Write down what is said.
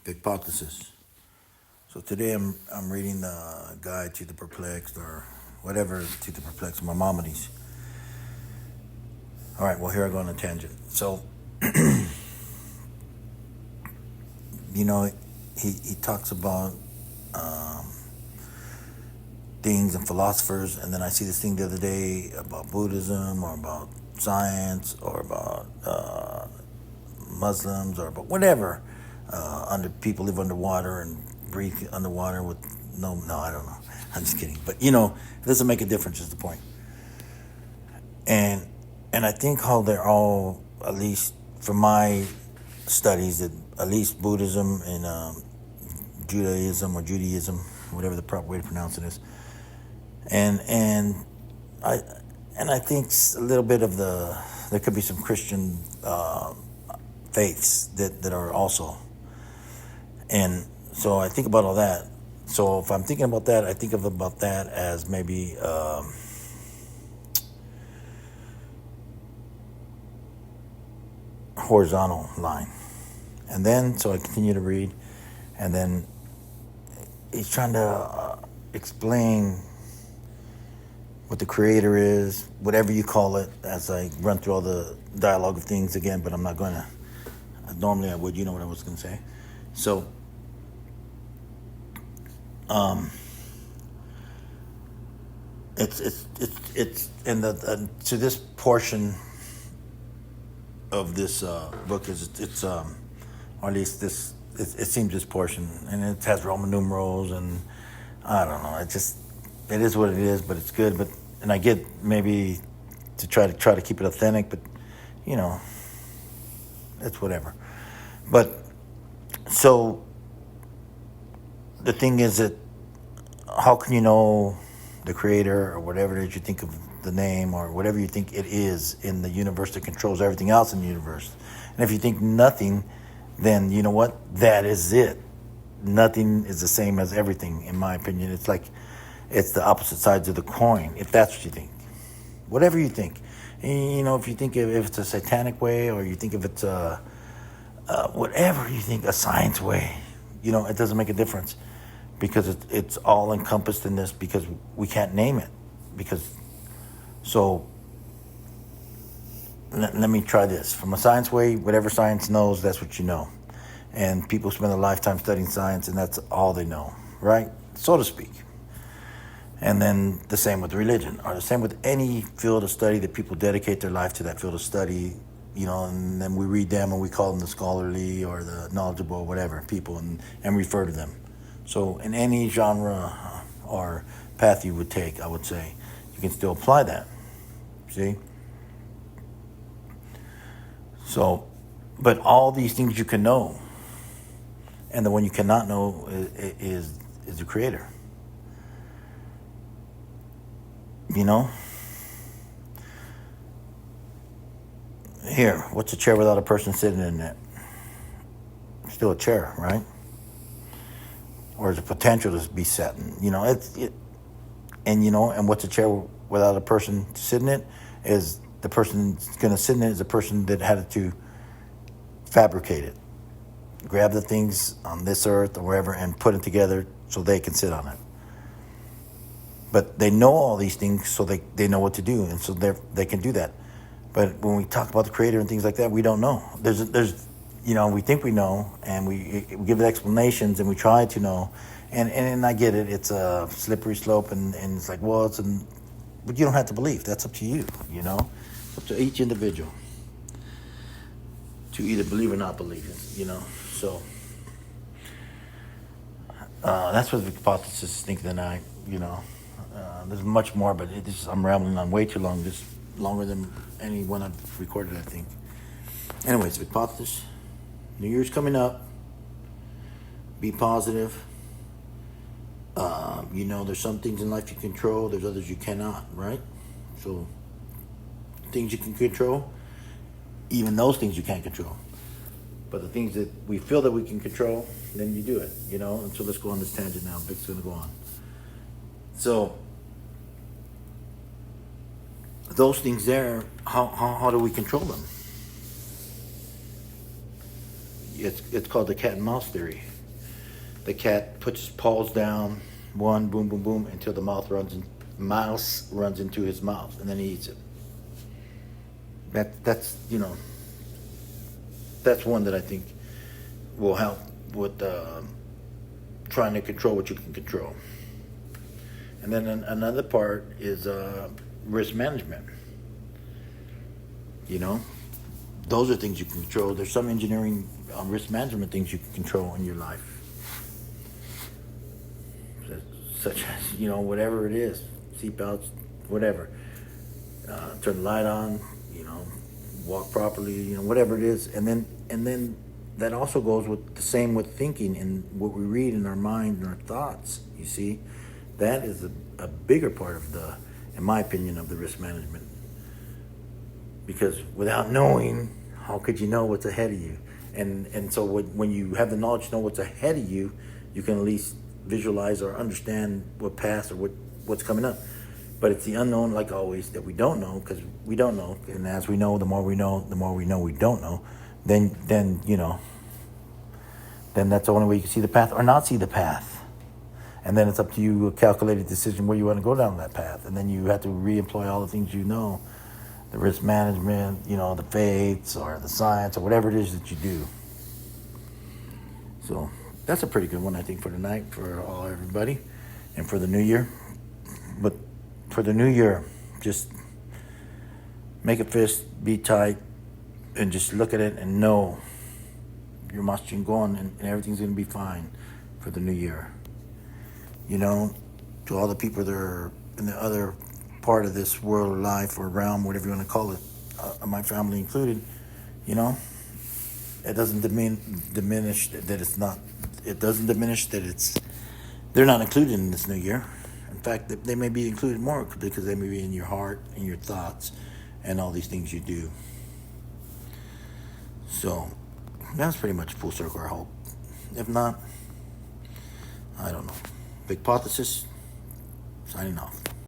Vicpothesis. So today I'm reading the Guide to the Perplexed, or whatever, to the Perplexed, Maimonides. All right, well, here I go on a tangent. So, you know, he talks about things and philosophers, and then I see this thing the other day about Buddhism or about science or about Muslims or about whatever. Under people live underwater and breathe underwater with no, I don't know. I'm just kidding. But it doesn't make a difference. Is the point. And and I think how they're all, at least from my studies, that at least Buddhism and Judaism or Judaism, whatever the proper way to pronounce it is, and I I think a little bit of there could be some Christian faiths that are also. And so I think about all that. So if I'm thinking about that, I think of about that as maybe horizontal line. And then, so I continue to read, and then he's trying to explain what the creator is, whatever you call it, as I run through all the dialogue of things again, but I'm not going to. Normally I would, you know what I was going to say. So, it's in the to this portion of this book is or at least this it seems this portion, and it has Roman numerals, and I don't know. It is what it is, but it's good. But and I get maybe to try to keep it authentic, but you know it's whatever. But so the thing is that how can you know the creator or whatever it is you think of the name or whatever you think it is in the universe that controls everything else in the universe? And if you think nothing, then you know what? That is it. Nothing is the same as everything, in my opinion. It's like it's the opposite sides of the coin, if that's what you think. Whatever you think. If you think if it's a satanic way, or you think if it's whatever you think, a science way, it doesn't make a difference, because it's all encompassed in this, because we can't name it. So let me try this. From a science way, whatever science knows, that's what you know. And people spend a lifetime studying science, and that's all they know, right? So to speak. And then the same with religion, or the same with any field of study that people dedicate their life to that field of study, and then we read them and we call them the scholarly or the knowledgeable or whatever people, and refer to them. So in any genre or path you would take, I would say, you can still apply that. See? So, but all these things you can know, and the one you cannot know is the creator. Here, what's a chair without a person sitting in it? Still a chair, right? Or is a potential to be sat in? And what's a chair without a person sitting in it? Is the person going to sit in it is the person that had to fabricate it, grab the things on this earth or wherever, and put it together so they can sit on it. But they know all these things, so they know what to do, and so they can do that. But when we talk about the creator and things like that, we don't know. There's we think we know, and we give it explanations, and we try to know, and I get it. It's a slippery slope, and it's like, well, but you don't have to believe. That's up to you. It's up to each individual to either believe or not believe it. So that's what the hypothesis think that there's much more, but I'm rambling on way too long. Just longer than any one I've recorded, I think. Anyways, hypothesis. New Year's coming up. Be positive. There's some things in life you control. There's others you cannot, right? So, things you can control, even those things you can't control. But the things that we feel that we can control, then you do it, And so let's go on this tangent now. Vic's going to go on. So, those things there, how do we control them? It's called the cat and mouse theory. The cat puts his paws down, one, boom, boom, boom, until the mouse runs into his mouth, and then he eats it. That's that's one that I think will help with trying to control what you can control. And then another part is risk management. Those are things you can control. There's some engineering risk management things you can control in your life, such as whatever it is, seatbelts, whatever. Turn the light on, walk properly, whatever it is, and then that also goes with the same with thinking and what we read in our mind and our thoughts. You see, that is a bigger part of in my opinion, of the risk management. Because without knowing, how could you know what's ahead of you? And so when you have the knowledge to know what's ahead of you, you can at least visualize or understand what passed or what's coming up. But it's the unknown, like always, that we don't know, because we don't know. And as we know, the more we know we don't know. Then that's the only way you can see the path or not see the path. And then it's up to you, a calculated decision where you want to go down that path. And then you have to re-employ all the things the risk management, the faiths or the science or whatever it is that you do. So that's a pretty good one, I think, for tonight, for everybody, and for the new year. But for the new year, just make a fist, be tight, and just look at it and know you're marching on, and everything's going to be fine for the new year. To all the people that are in the other part of this world or life or realm, whatever you want to call it, my family included, it doesn't diminish that it's not. It doesn't diminish that they're not included in this new year. In fact, they may be included more because they may be in your heart and your thoughts and all these things you do. So that's pretty much full circle, I hope. If not, I don't know. Vicpothesis, signing off.